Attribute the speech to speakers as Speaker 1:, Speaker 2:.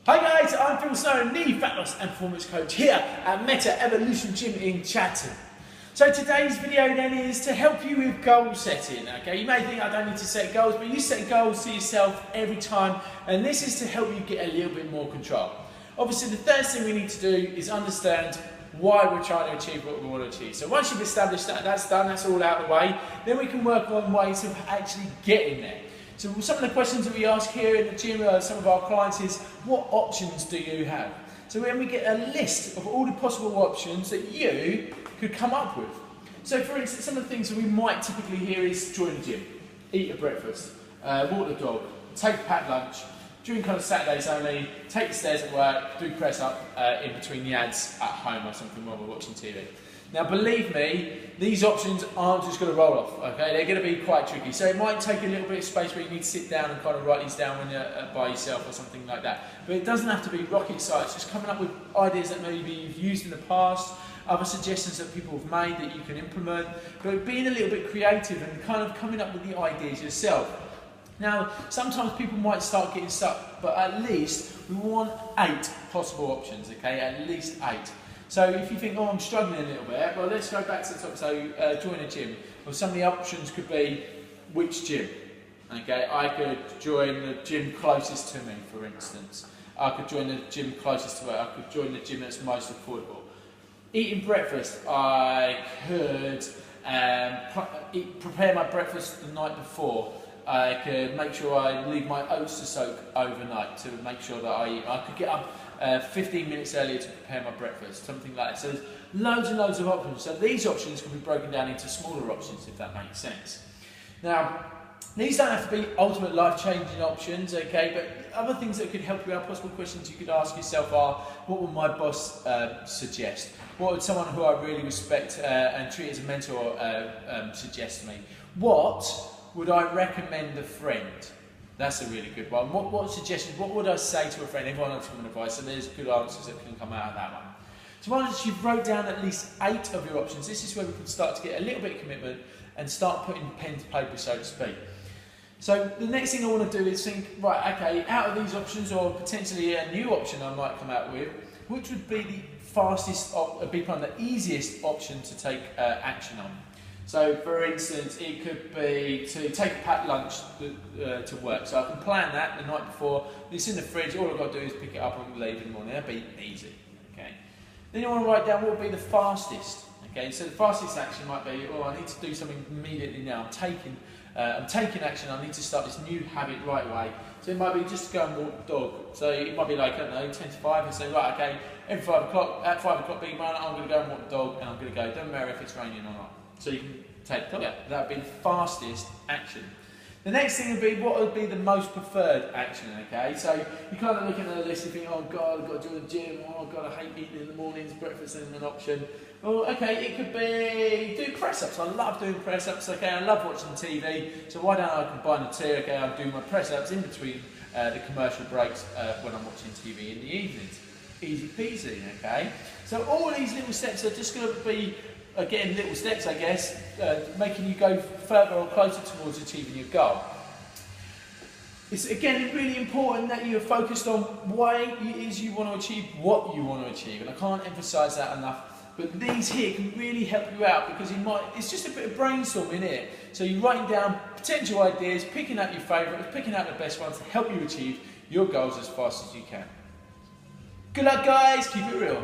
Speaker 1: Hi guys, I'm Phil Snow, the Fat Loss and Performance Coach here at Meta Evolution Gym in Chatham. So today's video then is to help you with goal setting. Okay, you may think I don't need to set goals, but you set goals to yourself every time, and this is to help you get a little bit more control. Obviously, the first thing we need to do is understand why we're trying to achieve what we want to achieve. So once you've established that, that's done, that's all out of the way, then we can work on ways of actually getting there. So some of the questions that we ask here in the gym, some of our clients is, what options do you have? So when we get a list of all the possible options that you could come up with. So for instance, some of the things that we might typically hear is join the gym, eat a breakfast, walk the dog, take a packed lunch, during kind of Saturdays only, take the stairs at work, do press up in between the ads at home or something while we're watching TV. Now believe me, these options aren't just going to roll off, okay? They're going to be quite tricky. So it might take a little bit of space where you need to sit down and kind of write these down when you're by yourself or something like that. But it doesn't have to be rocket science, just coming up with ideas that maybe you've used in the past, other suggestions that people have made that you can implement, but being a little bit creative and kind of coming up with the ideas yourself. Now, sometimes people might start getting stuck, but at least we want 8 possible options, okay? At least 8. So if you think, oh, I'm struggling a little bit, well, let's go back to the top. So join a gym. Well, some of the options could be which gym. Okay, I could join the gym closest to me, for instance. I could join the gym closest to where I could join the gym that's most affordable. Eating breakfast, I could prepare my breakfast the night before. I could make sure I leave my oats to soak overnight to make sure that I eat. I could get up 15 minutes earlier to prepare my breakfast, something like that. So there's loads and loads of options. So these options can be broken down into smaller options, if that makes sense. Now, these don't have to be ultimate life-changing options, okay? But other things that could help you out, possible questions you could ask yourself are, what would my boss suggest? What would someone who I really respect and treat as a mentor suggest to me? What would I recommend a friend? That's a really good one. What suggestions, what would I say to a friend? Everyone wants some advice, so there's good answers that can come out of that one. So once you've wrote down at least 8 of your options, this is where we can start to get a little bit of commitment and start putting pen to paper, so to speak. So the next thing I want to do is think, right, okay, out of these options, or potentially a new option I might come out with, which would be the fastest, the easiest option to take action on. So, for instance, it could be to take a packed lunch to work. So I can plan that the night before. It's in the fridge. All I've got to do is pick it up and leave in the morning. That'd be easy. Okay. Then you want to write down what would be the fastest. Okay. So the fastest action might be, oh, I need to do something immediately now. I'm taking action. I need to start this new habit right away. So it might be just to go and walk the dog. So it might be like, I don't know, 10 to 5, and say, right, okay, every 5 o'clock, at 5 o'clock, big man, I'm going to go and walk the dog, and I'm going to go. Don't matter if it's raining or not. So you can take the dog. Yeah, that would be the fastest action. The next thing would be, what would be the most preferred action, okay? So you kind of look at the list and think, oh God, I've got to join the gym, oh God, I hate eating in the mornings, breakfast isn't an option. Well, okay, it could be do press-ups. I love doing press-ups, okay? I love watching TV, so why don't I combine the two? Okay, I'll do my press-ups in between the commercial breaks when I'm watching TV in the evenings. Easy peasy, okay? So all these little steps are just going to be, again, little steps, I guess, making you go further or closer towards achieving your goal. It's, again, really important that you're focused on why it is you want to achieve what you want to achieve, and I can't emphasise that enough. But these here can really help you out, because it's just a bit of brainstorming here. So you're writing down potential ideas, picking out your favourites, picking out the best ones to help you achieve your goals as fast as you can. Good luck, guys. Keep it real.